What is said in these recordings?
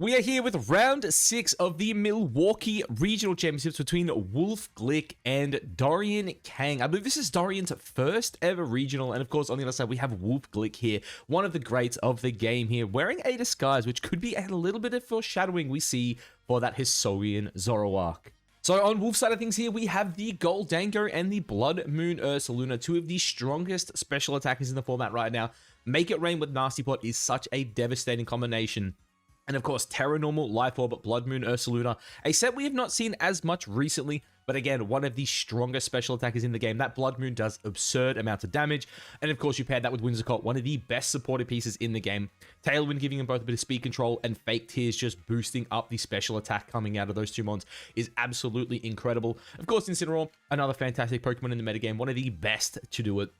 We are here with round 6 of the Milwaukee Regional Championships between Wolfe Glick and Dorian Kang. I believe this is Dorian's first ever regional, and of course on the other side we have Wolfe Glick here, one of the greats of the game here, wearing a disguise, which could be a little bit of foreshadowing we see for that Hisuian Zoroark. So on Wolf's side of things here, we have the Goldango and the Blood Moon Ursaluna, two of the strongest special attackers in the format right now. Make It Rain with Nasty Plot is such a devastating combination. And of course, Terra Normal, Life Orb, Blood Moon Ursaluna, a set we have not seen as much recently, but again, one of the strongest special attackers in the game. That Blood Moon does absurd amounts of damage. And of course, you pair that with Whimsicott, one of the best supported pieces in the game. Tailwind giving him both a bit of speed control, and Fake Tears just boosting up the special attack coming out of those two mons is absolutely incredible. Of course, Incineroar, another fantastic Pokemon in the metagame, one of the best to do it.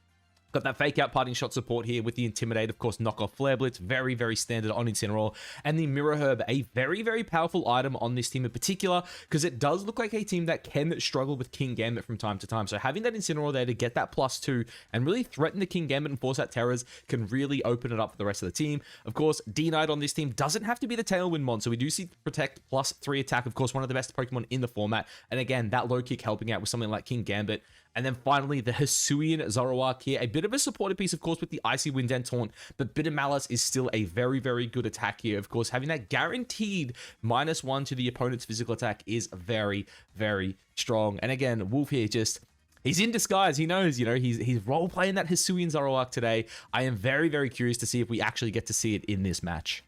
Got that fake out parting shot support here with the Intimidate, of course, knockoff Flare Blitz, very, very standard on Incineroar, and the Mirror Herb, a very, very powerful item on this team in particular, because it does look like a team that can struggle with King Gambit from time to time. So having that Incineroar there to get that +2 and really threaten the King Gambit and force out Terras can really open it up for the rest of the team. Of course, D-Knight on this team doesn't have to be the Tailwind mon, so we do see Protect +3 attack, of course, one of the best Pokemon in the format, and again, that low kick helping out with something like King Gambit. And then finally, the Hisuian Zoroark here. A bit of a supported piece, of course, with the Icy Wind and Taunt, but Bitter Malice is still a very, very good attack here. Of course, having that guaranteed -1 to the opponent's physical attack is very, very strong. And again, Wolf here just... he's in disguise. He knows, he's role-playing that Hisuian Zoroark today. I am very, very curious to see if we actually get to see it in this match.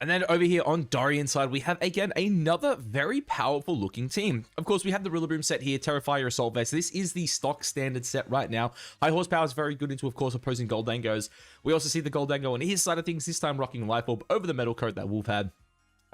And then over here on Dorian's side, we have, again, another very powerful looking team. Of course, we have the Rillaboom set here, Terrifier, Assault Vest. This is the stock standard set right now. High horsepower is very good into, of course, opposing Goldangos. We also see the Goldango on his side of things, this time rocking Life Orb over the Metal Coat that Wolf had.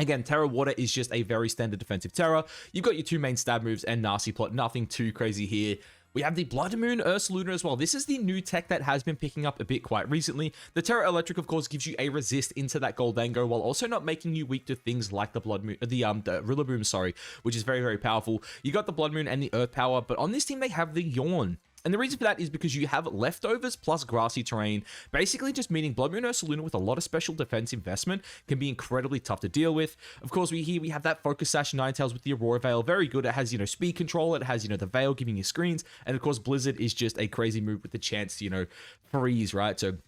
Again, Terra Water is just a very standard defensive Terra. You've got your two main stab moves and Nasty Plot, nothing too crazy here. We have the Blood Moon Ursaluna as well. This is the new tech that has been picking up a bit quite recently. The Terra Electric, of course, gives you a resist into that Goldango while also not making you weak to things like the Blood Moon, the Rillaboom, sorry, which is very, very powerful. You got the Blood Moon and the Earth Power, but on this team they have the Yawn. And the reason for that is because you have leftovers plus grassy terrain, basically just meaning Blood Moon Ursaluna with a lot of special defense investment can be incredibly tough to deal with. Of course, we have that Focus Sash Ninetales with the Aurora Veil, very good. It has, speed control, it has, the Veil giving you screens, and of course, Blizzard is just a crazy move with the chance to, freeze, right? So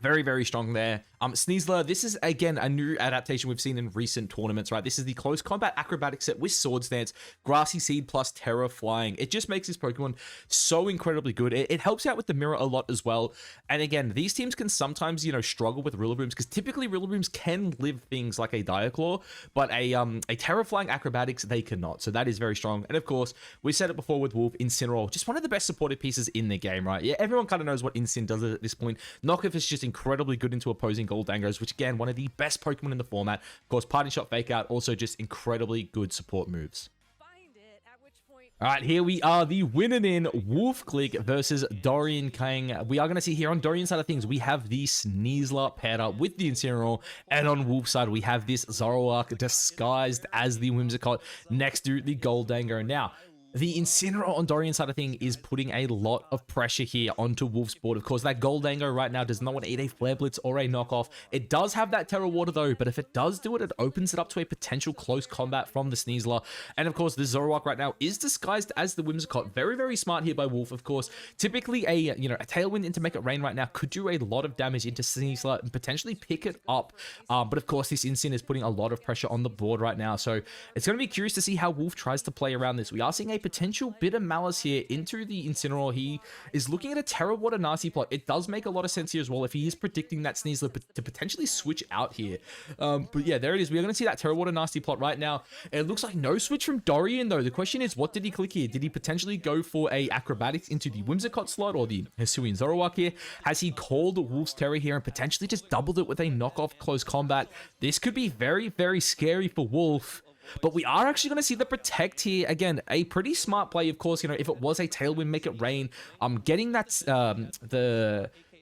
very, very strong there. Sneasler, this is, again, a new adaptation we've seen in recent tournaments, right? This is the Close Combat Acrobatic set with Sword Stance, Grassy Seed plus Terra Flying. It just makes this Pokemon so incredibly good. It helps out with the Mirror a lot as well. And again, these teams can sometimes, struggle with Rillabooms, because typically Rillabooms can live things like a Diaclaw, but a Terra Flying Acrobatics, they cannot. So that is very strong. And of course, we said it before with Wolf, Incineroar, just one of the best supported pieces in the game, right? Yeah, everyone kind of knows what Incin does at this point. Knockoff is just incredibly good into opposing Goldangos, which again, one of the best Pokemon in the format. Of course, Parting Shot, Fake Out, also just incredibly good support moves. All right, here we are, the winner in Wolfe Glick versus Dorian Kang. We are going to see here on Dorian's side of things, we have the Sneasler paired up with the Incineroar, and on Wolf's side, we have this Zoroark disguised as the Whimsicott next to the Goldango. Now, the Incineroar on Dorian's side of thing is putting a lot of pressure here onto Wolf's board. Of course, that Goldango right now does not want to eat a Flare Blitz or a knockoff. It does have that Terra Water though, but if it does do it, it opens it up to a potential close combat from the Sneasler. And of course, the Zoroark right now is disguised as the Whimsicott. Very, very smart here by Wolf. Of course, typically a Tailwind into Make It Rain right now could do a lot of damage into Sneasler and potentially pick it up. But of course, this Incin is putting a lot of pressure on the board right now. So it's going to be curious to see how Wolf tries to play around this. We are seeing a potential Bitter Malice here into the Incineroar. He is looking at a Terra Water Nasty Plot. It does make a lot of sense here as well if he is predicting that Sneasler to potentially switch out here. But yeah, there it is. We are going to see that Terra Water Nasty Plot right now. It looks like no switch from Dorian though. The question is, what did he click here? Did he potentially go for a Acrobatics into the Whimsicott slot or the Hisuian Zoroark here? Has he called Wolf's Terra here and potentially just doubled it with a knockoff close combat? This could be very, very scary for Wolf. But we are actually going to see the Protect here. Again, a pretty smart play, of course, if it was a Tailwind, Make It Rain, getting that,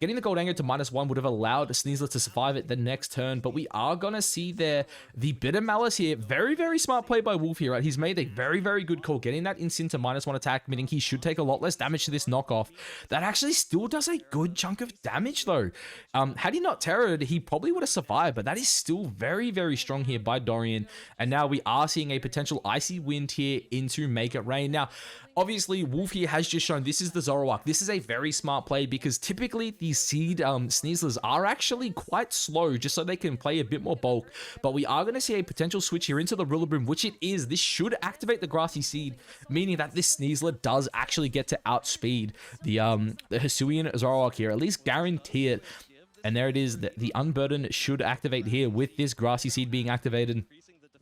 Getting the Gold Anger to -1 would have allowed Sneasler to survive it the next turn, but we are going to see there the Bitter Malice here. Very, very smart play by Wolfe here, right? He's made a very, very good call. Getting that Instant to -1 attack, meaning he should take a lot less damage to this knockoff. That actually still does a good chunk of damage, though. Had he not terrored, he probably would have survived, but that is still very, very strong here by Dorian. And now we are seeing a potential Icy Wind here into Make It Rain. Now, obviously, Wolfe here has just shown this is the Zoroark. This is a very smart play because typically these Seed Sneaslers are actually quite slow just so they can play a bit more bulk. But we are going to see a potential switch here into the Rillaboom, which it is. This should activate the Grassy Seed, meaning that this Sneasler does actually get to outspeed the Hisuian Zoroark here, at least guarantee it. And there it is. The Unburden should activate here with this Grassy Seed being activated.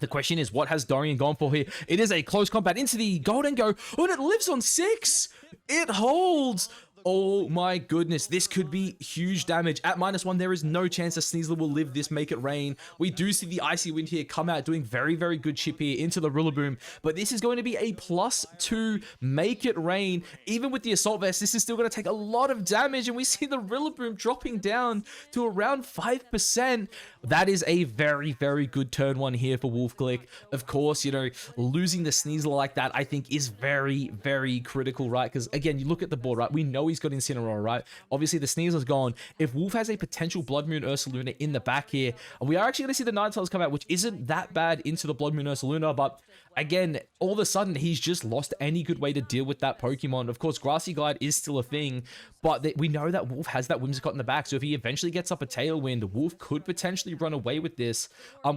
The question is, what has Dorian gone for here? It is a close combat into the Golden Go. Oh, and it lives on 6. It holds. Oh my goodness, this could be huge damage. At -1, there is no chance that Sneasler will live this Make It Rain. We do see the Icy Wind here come out doing very, very good chip here into the Rillaboom, but this is going to be a +2 Make It Rain. Even with the Assault Vest, this is still going to take a lot of damage, and we see the Rillaboom dropping down to around 5%. That is a very, very good turn one here for Wolfe Glick. Of course, you know, losing the Sneasler like that, I think, is very, very critical, right? Because, again, you look at the board, right? We know he's got Incineroar, right? Obviously, the Sneasler's gone. If Wolfe has a potential Blood Moon Ursaluna in the back here, we are actually going to see the Ninetales come out, which isn't that bad into the Blood Moon Ursaluna, but again, all of a sudden, he's just lost any good way to deal with that Pokemon. Of course, Grassy Glide is still a thing, but we know that Wolfe has that Whimsicott in the back, so if he eventually gets up a Tailwind, Wolfe could potentially run away with this.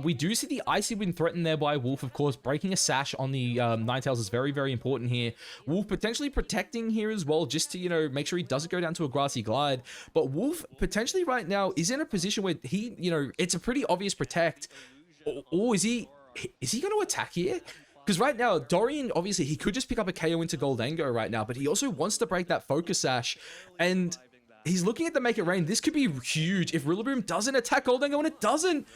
We do see the Icy Wind threatened there by Wolfe, of course. Breaking a Sash on the Ninetales is very, very important here. Wolfe potentially protecting here as well, just to, you know, make sure he doesn't go down to a Grassy Glide. But Wolfe potentially right now is in a position where he, you know, it's a pretty obvious protect. Or is he going to attack here? Because right now, Dorian, obviously, he could just pick up a KO into Goldango right now, but he also wants to break that Focus Sash, and he's looking at the Make It Rain. This could be huge if Rillaboom doesn't attack Goldango, and it doesn't.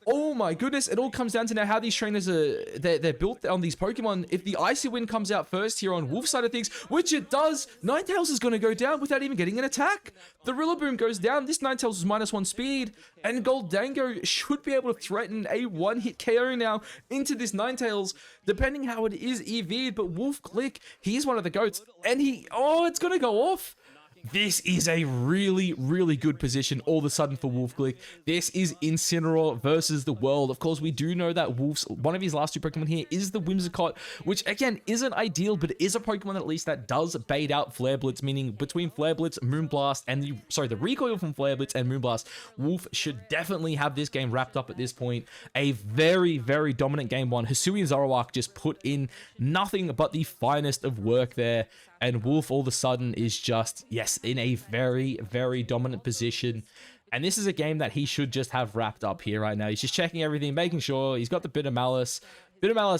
Oh my goodness, it all comes down to now how these trainers are, they're built on these Pokemon. If the Icy Wind comes out first here on Wolfe's side of things, which it does, Ninetales is going to go down without even getting an attack. The Rillaboom goes down, this Ninetales is -1 speed, and Goldango should be able to threaten a one-hit KO now into this Ninetales, depending how it is EV'd, but Wolfe Glick, he's one of the GOATs, and it's going to go off. This is a really, really good position all of a sudden for Wolfe Glick. This is Incineroar versus the world. Of course, we do know that Wolfe's, one of his last two Pokemon here is the Whimsicott, which again isn't ideal, but it is a Pokemon at least that does bait out Flare Blitz, meaning between Flare Blitz, Moonblast, and the recoil from Flare Blitz and Moonblast, Wolfe should definitely have this game wrapped up at this point. A very, very dominant game one. Hisuian Zoroark just put in nothing but the finest of work there. And Wolfe all of a sudden is just, yes, in a very, very dominant position. And this is a game that he should just have wrapped up here right now. He's just checking everything, making sure he's got the Bitter Malice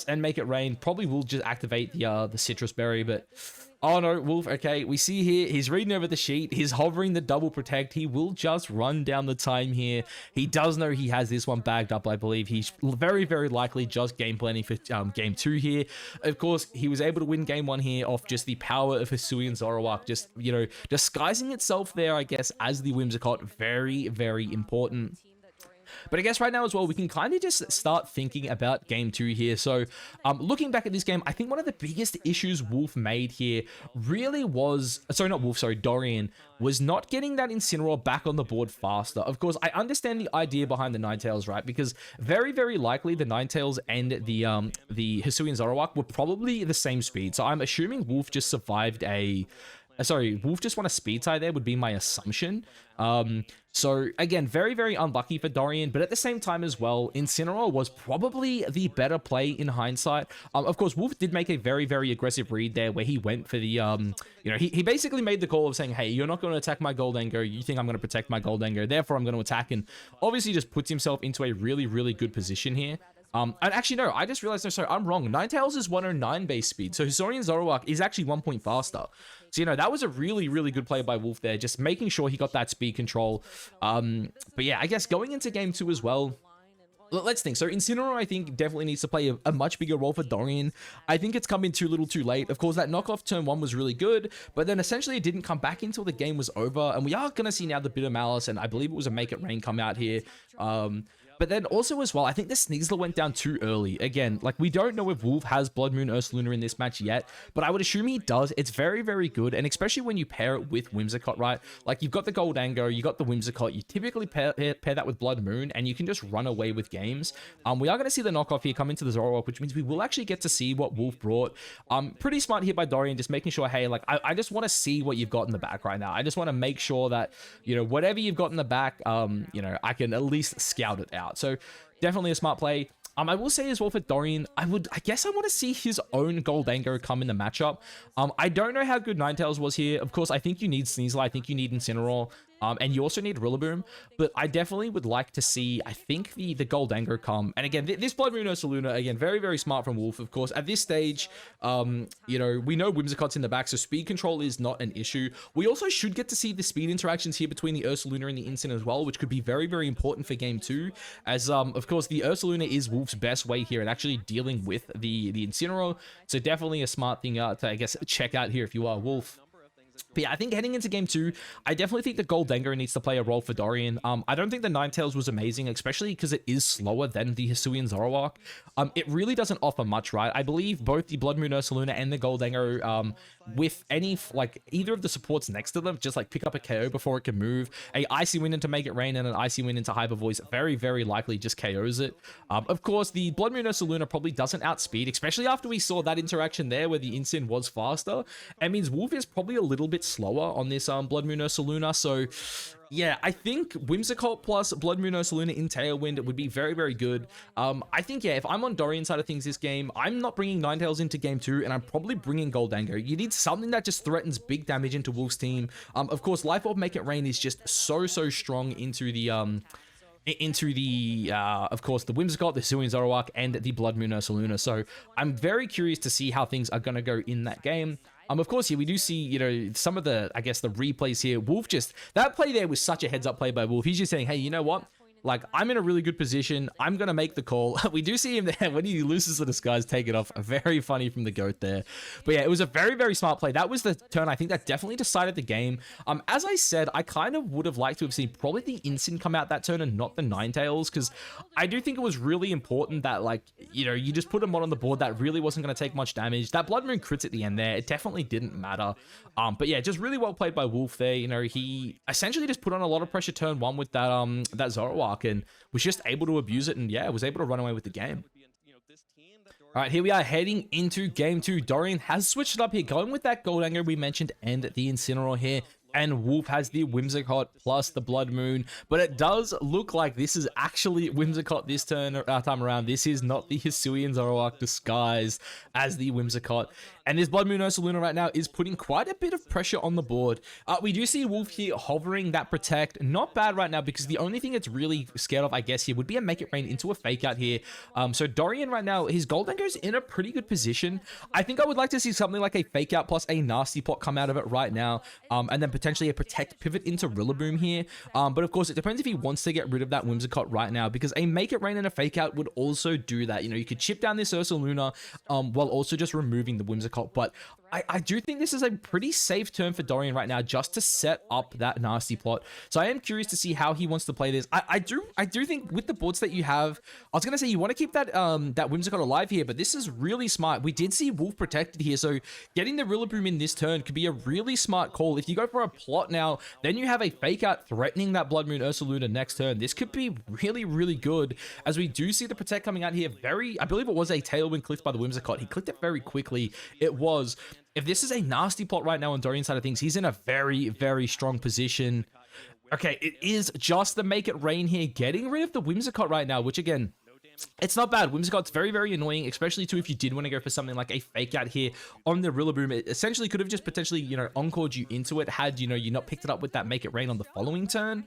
and Make It Rain. Probably will just activate the Citrus Berry, but oh no, Wolfe, okay, we see here, he's reading over the sheet, he's hovering the double protect, he will just run down the time here. He does know he has this one bagged up, I believe. He's very, very likely just game planning for game 2 here. Of course, he was able to win game 1 here off just the power of Hisuian Zoroark, just, you know, disguising itself there, I guess, as the Whimsicott. Very, very important. But I guess right now as well, we can kind of just start thinking about game 2 here. So looking back at this game, I think one of the biggest issues Wolfe made here really was, Dorian, was not getting that Incineroar back on the board faster. Of course, I understand the idea behind the Ninetales, right? Because very, very likely the Ninetales and the Hisuian Zoroark were probably the same speed. So I'm assuming Wolfe just survived Wolfe just won a speed tie there would be my assumption. So again, very, very unlucky for Dorian, but at the same time as well, Incineroar was probably the better play in hindsight. Of course, Wolfe did make a very, very aggressive read there where he went for the, you know, he basically made the call of saying, hey, you're not going to attack my Goldango. You think I'm going to protect my Goldango. Therefore, I'm going to attack, and obviously just puts himself into a really, really good position here. And actually, no, I just realized, no, sorry, I'm wrong. Ninetales is 109 base speed, so Hisuian Zoroark is actually 1 point faster. So, you know, that was a really, really good play by Wolfe there, just making sure he got that speed control. But yeah, I guess going into game 2 as well, let's think. So Incineroar, I think, definitely needs to play a much bigger role for Dorian. I think it's come in too little too late. Of course, that knockoff turn 1 was really good, but then essentially it didn't come back until the game was over, and we are going to see now the Bitter Malice, and I believe it was a Make It Rain come out here. But then also as well, I think the Sneasler went down too early. Again, like, we don't know if Wolfe has Blood Moon Ursaluna in this match yet, but I would assume he does. It's very, very good, and especially when you pair it with Whimsicott, right? Like, you've got the Goldango, you got the Whimsicott, you typically pair that with Blood Moon, and you can just run away with games. We are going to see the knockoff here come into the Zoroark, which means we will actually get to see what Wolfe brought. Pretty smart here by Dorian, just making sure, hey, like, I just want to see what you've got in the back right now. I just want to make sure that, you know, whatever you've got in the back, you know, I can at least scout it out. So definitely a smart play. I will say as well for Dorian, I guess I want to see his own Goldango come in the matchup. I don't know how good Ninetales was here. Of course, I think you need Sneasel. I think you need Incineroar. And you also need Rillaboom, but I definitely would like to see, I think, the Goldango come. And again, this Blood Moon Ursaluna, again, very, very smart from Wolfe, of course. At this stage, you know, we know Whimsicott's in the back, so speed control is not an issue. We also should get to see the speed interactions here between the Ursaluna and the Incin as well, which could be very, very important for game 2, as, of course, the Ursaluna is Wolfe's best way here at actually dealing with the Incineroar, so definitely a smart thing to, I guess, check out here if you are Wolfe. But yeah, I think heading into game 2, I definitely think the Goldango needs to play a role for Dorian. I don't think the Ninetales was amazing, especially because it is slower than the Hisuian Zoroark. It really doesn't offer much, right? I believe both the Blood Moon Ursaluna and the Goldango, with any, like, either of the supports next to them, just like pick up a KO before it can move. A Icy Wind into Make It Rain and an Icy Wind into Hyper Voice very, very likely just KOs it. Of course, the Blood Moon Ursaluna probably doesn't outspeed, especially after we saw that interaction there where the Incin was faster. It means Wolfe is probably a little bit slower on this Blood Moon Ursaluna, so yeah, I think Whimsicott plus Blood Moon Ursaluna in Tailwind would be very, very good. I think, yeah, if I'm on Dorian's side of things this game, I'm not bringing Ninetales into game 2, and I'm probably bringing Goldango. You need something that just threatens big damage into Wolfe's team. Of course, Life Orb Make It Rain is just so strong into the, of course, the Whimsicott, the Hisuian Zoroark, and the Blood Moon Ursaluna. So I'm very curious to see how things are going to go in that game. Of course, here we do see, you know, some of the, I guess, the replays here. Wolfe just, that play there was such a heads up play by Wolfe. He's just saying, hey, you know what? Like, I'm in a really good position. I'm going to make the call. We do see him there when he loses the disguise, take it off. Very funny from the GOAT there. But yeah, it was a very, very smart play. That was the turn, I think, that definitely decided the game. As I said, I kind of would have liked to have seen probably the Incin come out that turn and not the Ninetales, because I do think it was really important that, like, you know, you just put a mod on the board that really wasn't going to take much damage. That Blood Moon crits at the end there, it definitely didn't matter. But yeah, just really well played by Wolfe there. You know, he essentially just put on a lot of pressure turn 1 with that that Zoroark, and was just able to abuse it, and yeah, was able to run away with the game. All right, here we are heading into game 2. Dorian has switched it up here, going with that Goldango we mentioned and the Incineroar here. And Wolfe has the Whimsicott plus the Blood Moon, but it does look like this is actually Whimsicott this time around. This is not the Hisuian Zoroark disguised as the Whimsicott. And this Blood Moon Ursaluna right now is putting quite a bit of pressure on the board. We do see Wolfe here hovering that Protect. Not bad right now, because the only thing it's really scared of, I guess, here would be a Make It Rain into a Fake Out here. So Dorian right now, his Goldango's in a pretty good position. I think I would like to see something like a Fake Out plus a Nasty Plot come out of it right now. And then potentially a Protect pivot into Rillaboom here. But of course, it depends if he wants to get rid of that Whimsicott right now, because a Make It Rain and a Fake Out would also do that. You know, you could chip down this Ursaluna while also just removing the Whimsicott. But I do think this is a pretty safe turn for Dorian right now, just to set up that Nasty Plot. So I am curious to see how he wants to play this. I do think with the boards that you have, I was gonna say you want to keep that that Whimsicott alive here, but this is really smart. We did see Wolfe protected here, so getting the Rillaboom in this turn could be a really smart call. If you go for a plot now, then you have a Fake Out threatening that Blood Moon Ursaluna next turn. This could be really, really good, as we do see the Protect coming out here. I believe it was a Tailwind clicked by the Whimsicott. He clicked it very quickly. It was. If this is a Nasty Plot right now on Dorian's side of things, he's in a very, very strong position. Okay, it is just the Make It Rain here, getting rid of the Whimsicott right now, which again, it's not bad. Whimsicott's very, very annoying, especially too if you did want to go for something like a Fake Out here on the Rillaboom. It essentially could have just potentially, you know, encored you into it had, you know, you not picked it up with that Make It Rain on the following turn.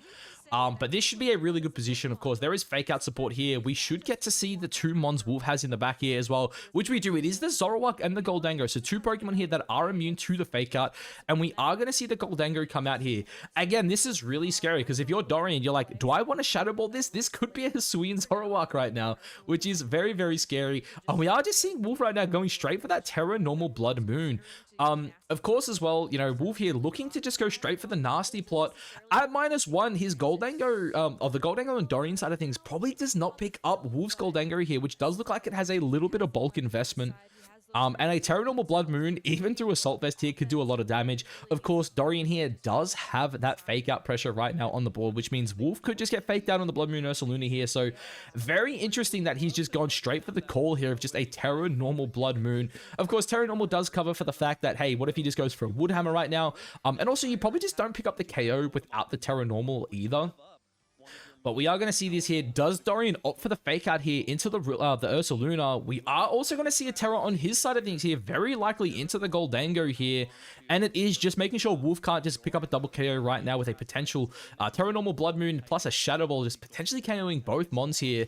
But this should be a really good position. Of course, there is fake out support here. We should get to see the two Mons Wolf has in the back here as well, which we do. It is the Zoroark and the Goldango. So two Pokemon here that are immune to the fake out. And we are going to see the Goldango come out here. Again, this is really scary because if you're Dorian, you're like, do I want to Shadow Ball this? This could be a Hisuian Zoroark right now, which is very, very scary. And we are just seeing Wolf right now going straight for that Terra Normal Blood Moon. Of course, as well, you know, Wolf here looking to just go straight for the nasty plot. At -1, his Goldango, of the Goldango and Dorian side of things, probably does not pick up Wolf's Goldango here, which does look like it has a little bit of bulk investment. And a Terra Normal Blood Moon, even through Assault Vest here, could do a lot of damage. Of course, Dorian here does have that fake out pressure right now on the board, which means Wolf could just get faked out on the Blood Moon Ursaluna here. So very interesting that he's just gone straight for the call here of just a Terra Normal Blood Moon. Of course, Terra Normal does cover for the fact that, hey, what if he just goes for a Wood Hammer right now? And also, you probably just don't pick up the KO without the Terra Normal either. But we are going to see this here. Does Dorian opt for the fake out here into the Ursaluna? We are also going to see a Terra on his side of things here, very likely into the Goldango here. And it is just making sure Wolf can't just pick up a double KO right now with a potential Terra Normal Blood Moon plus a Shadow Ball, just potentially KOing both Mons here.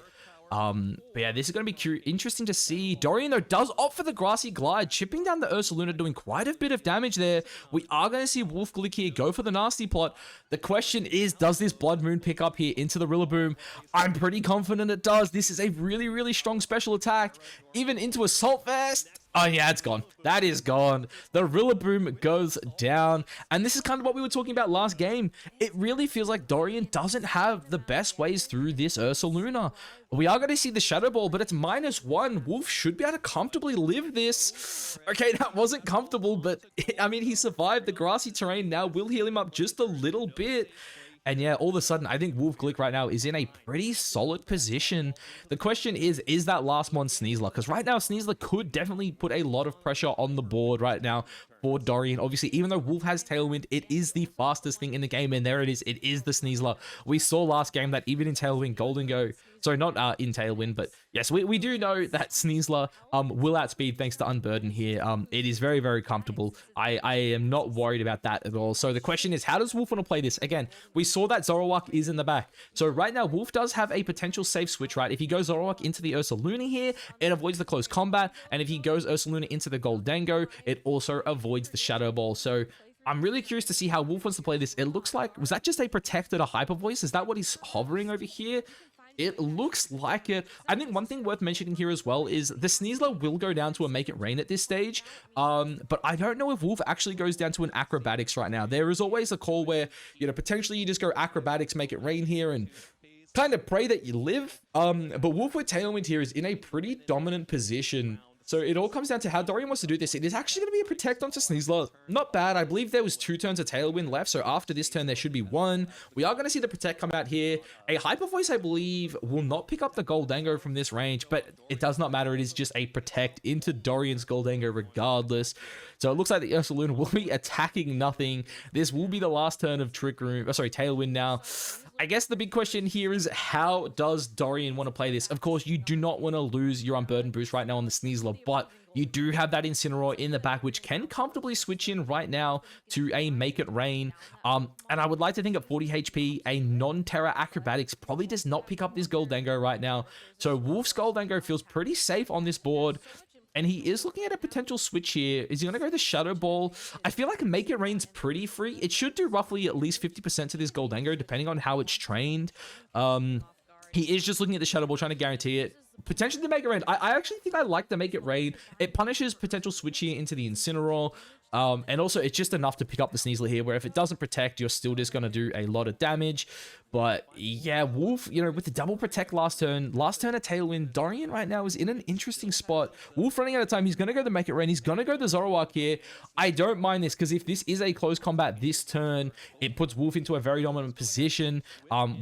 But yeah, this is going to be interesting to see. Dorian, though, does opt for the Grassy Glide, chipping down the Ursaluna, doing quite a bit of damage there. We are going to see Wolfe Glick here go for the nasty plot. The question is, does this Blood Moon pick up here into the Rillaboom? I'm pretty confident it does. This is a really, really strong special attack, even into Assault Vest. Oh yeah, it's gone. That is gone. The Rillaboom goes down. And this is kind of what we were talking about last game. It really feels like Dorian doesn't have the best ways through this Ursaluna. We are going to see the Shadow Ball, but it's -1. Wolf should be able to comfortably live this. Okay, that wasn't comfortable, but I mean, he survived. The grassy terrain now will heal him up just a little bit. And yeah, all of a sudden, I think Wolfe Glick right now is in a pretty solid position. The question is that last one Sneasler? Because right now, Sneasler could definitely put a lot of pressure on the board right now for Dorian. Obviously, even though Wolf has Tailwind, it is the fastest thing in the game, and there it is the Sneasler. We saw last game that even in Tailwind, Goldango, sorry, not in Tailwind, but yes, we do know that Sneasler will outspeed thanks to Unburden here. It is very, very comfortable. I am not worried about that at all. So the question is, how does Wolf want to play this? Again, we saw that Zoroark is in the back. So right now, Wolf does have a potential safe switch, right? If he goes Zoroark into the Ursaluna here, it avoids the close combat. And if he goes Ursaluna into the Goldango, it also avoids the Shadow Ball. So I'm really curious to see how Wolf wants to play this. It looks like, was that just a protected, a Hyper Voice? Is that what he's hovering over here? It looks like it. I think one thing worth mentioning here as well is the Sneasler will go down to a Make It Rain at this stage. But I don't know if Wolf actually goes down to an Acrobatics right now. There is always a call where, you know, potentially you just go Acrobatics, Make It Rain here and kind of pray that you live. But Wolf with Tailwind here is in a pretty dominant position. So it all comes down to how Dorian wants to do this. It is actually going to be a Protect onto Sneasler. Not bad. I believe there was 2 turns of Tailwind left. So after this turn, there should be 1. We are going to see the Protect come out here. A Hyper Voice, I believe, will not pick up the Goldango from this range. But it does not matter. It is just a Protect into Dorian's Goldango regardless. So it looks like the Ursaluna will be attacking nothing. This will be the last turn of Trick Room. Oh, sorry, Tailwind now. I guess the big question here is, how does Dorian want to play this? Of course, you do not want to lose your Unburden boost right now on the Sneasler, but you do have that Incineroar in the back, which can comfortably switch in right now to a Make It Rain. And I would like to think at 40 HP, a non-Terra Acrobatics probably does not pick up this Goldango right now. So Wolf's Goldango feels pretty safe on this board. And he is looking at a potential switch here. Is he going to go the Shadow Ball? I feel like Make It Rain's pretty free. It should do roughly at least 50% to this Goldango, depending on how it's trained. He is just looking at the Shadow Ball, trying to guarantee it. Potentially the Make It Rain. I actually think I like the Make It Rain. It punishes potential switch here into the Incineroar. And also, it's just enough to pick up the Sneasler here, where if it doesn't protect, you're still just going to do a lot of damage. But yeah, Wolf, you know, with the double protect last turn of Tailwind, Dorian right now is in an interesting spot. Wolf running out of time. He's going to go the Make It Rain. He's going to go the Zoroark here. I don't mind this, because if this is a close combat this turn, it puts Wolf into a very dominant position.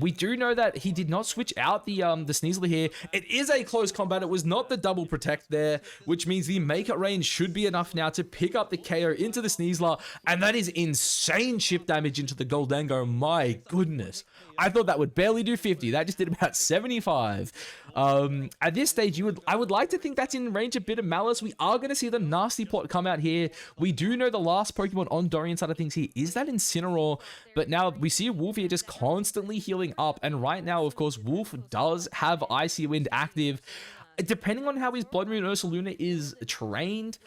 We do know that he did not switch out the Sneasler here. It is a close combat. It was not the double protect there, which means the Make It Rain should be enough now to pick up the KO Goldango into the Sneasler, and that is insane chip damage into the Goldango. My goodness. I thought that would barely do 50. That just did about 75. At this stage, I would like to think that's in range of Bitter Malice. We are going to see the Nasty Plot come out here. We do know the last Pokemon on Dorian's side of things here is that Incineroar, but now we see Wolfe here just constantly healing up, and right now, of course, Wolfe does have Icy Wind active. Depending on how his Blood Moon Ursaluna is trained,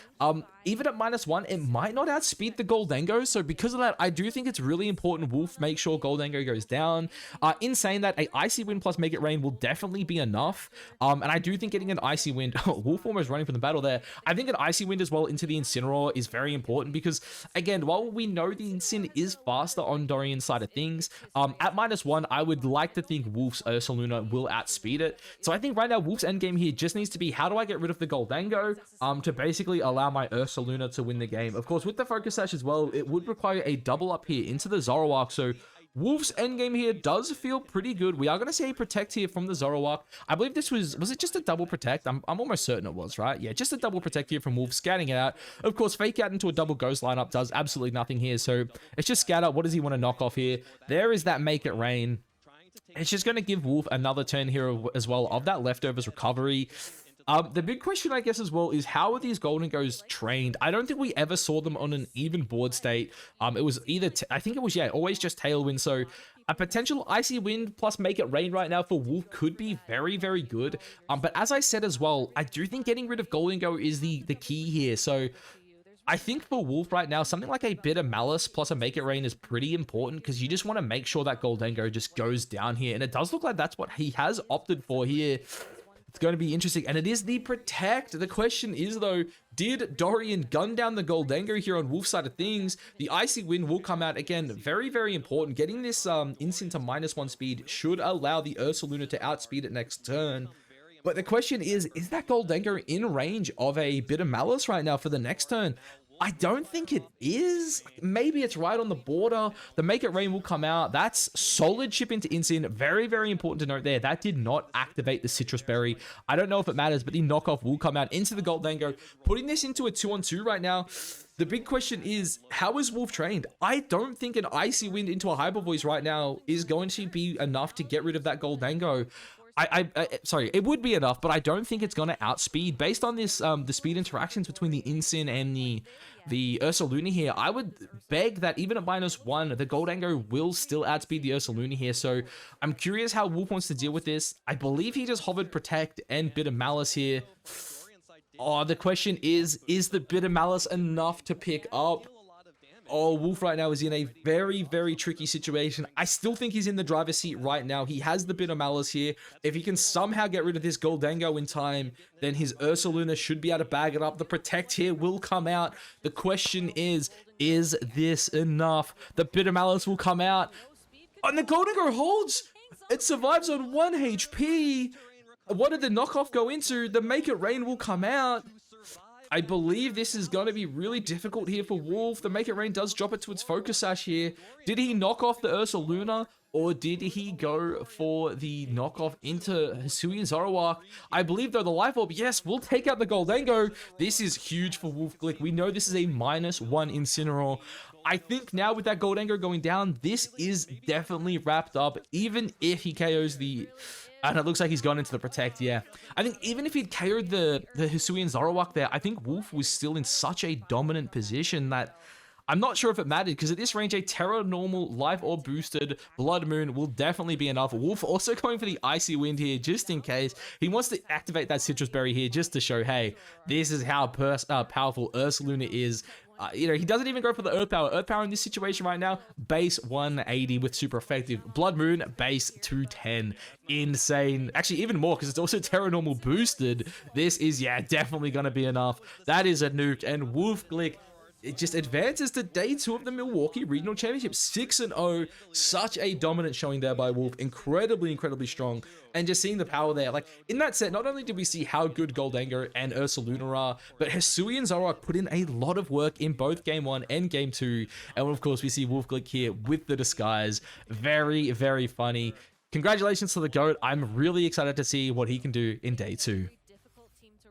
even at -1, it might not outspeed the Goldango. So because of that, I do think it's really important Wolfe make sure Goldango goes down. In saying that, a Icy Wind plus Make It Rain will definitely be enough. And I do think getting an Icy Wind, Wolfe almost running from the battle there. I think an Icy Wind as well into the Incineroar is very important because, again, while we know the Incin is faster on Dorian's side of things, at -1, I would like to think Wolfe's Ursaluna will outspeed it. So I think right now Wolfe's endgame here just needs to be, how do I get rid of the Goldango to basically allow my Ursaluna to win the game. Of course, with the Focus Sash as well, it would require a double up here into the Zoroark. So Wolfe's endgame here does feel pretty good. We are going to see a Protect here from the Zoroark. I believe this was it just a double Protect? I'm almost certain it was, right? Yeah, just a double Protect here from Wolfe, scouting it out. Of course, Fake Out into a double Ghost lineup does absolutely nothing here. So it's just scout out. What does he want to knock off here? There is that Make It Rain. It's just going to give Wolfe another turn here as well of that Leftovers recovery. The big question, I guess, as well, is how are these Goldengos trained? I don't think we ever saw them on an even board state. It was either, I think it was, yeah, always just Tailwind. So a potential Icy Wind plus Make It Rain right now for Wolfe could be very, very good. But as I said as well, I do think getting rid of Goldengo is the key here. So I think for Wolfe right now, something like a Bitter Malice plus a Make It Rain is pretty important because you just want to make sure that Goldengo just goes down here. And it does look like that's what he has opted for here. It's going to be interesting, and it is the Protect. The question is, though, did Dorian gun down the Goldango here on Wolfe's side of things? The Icy Wind will come out again. Very, very important. Getting this Incin to -1 speed should allow the Ursaluna to outspeed it next turn. But the question is that Goldango in range of a Bitter Malice right now for the next turn? I don't think it is. Maybe it's right on the border. The Make It Rain will come out. That's solid chip into Incin. Very, very important to note there. That did not activate the Citrus Berry. I don't know if it matters, but the knockoff will come out into the Goldango. Putting this into a 2-on-2 right now. The big question is, how is Wolfe trained? I don't think an Icy Wind into a Hyper Voice right now is going to be enough to get rid of that Goldango. Sorry, it would be enough, but I don't think it's going to outspeed. Based on this, the speed interactions between the Incin and the Ursaluna here, I would beg that even at -1, the Goldango will still outspeed the Ursaluna here. So I'm curious how Wolfe wants to deal with this. I believe he just hovered Protect and Bitter Malice here. Oh, the question is the Bitter Malice enough to pick up? Oh, Wolfe right now is in a very, very tricky situation. I still think he's in the driver's seat right now. He has the Bitter Malice here. If he can somehow get rid of this Goldango in time, then his Ursaluna should be able to bag it up. The Protect here will come out. The question is this enough? The Bitter Malice will come out. And the Goldango holds. It survives on 1 HP. What did the knockoff go into? The Make It Rain will come out. I believe this is going to be really difficult here for Wolfe. The Make It Rain does drop it to its Focus Sash here. Did he knock off the Ursaluna, or did he go for the knockoff into Hisuian Zoroark? I believe, though, the Life Orb, yes, we'll take out the Goldango. This is huge for Wolfe Glick. We know this is a -1 Incineroar. I think now with that Goldango going down, this is definitely wrapped up, even if he KOs the... And it looks like he's gone into the Protect, yeah. I think even if he'd KO'd the Hisuian Zoroark there, I think Wolfe was still in such a dominant position that I'm not sure if it mattered, because at this range, a Terra Normal Life Orb boosted Blood Moon will definitely be enough. Wolfe also going for the Icy Wind here, just in case. He wants to activate that Citrus Berry here, just to show, hey, this is how powerful Ursaluna is. You know, he doesn't even go for the Earth Power. Earth Power in this situation right now, base 180 with super effective. Blood Moon, base 210. Insane. Actually, even more, because it's also Terra Normal boosted. This is, yeah, definitely going to be enough. That is a nuke. And Wolfe Glick, it just advances to day 2 of the Milwaukee Regional Championship. 6-0. Such a dominant showing there by Wolfe. Incredibly, incredibly strong. And just seeing the power there. Like, in that set, not only did we see how good Goldango and Ursaluna are, but Hisuian Zoroark put in a lot of work in both Game 1 and Game 2. And, of course, we see Wolfe Glick here with the disguise. Very, very funny. Congratulations to the GOAT. I'm really excited to see what he can do in day 2.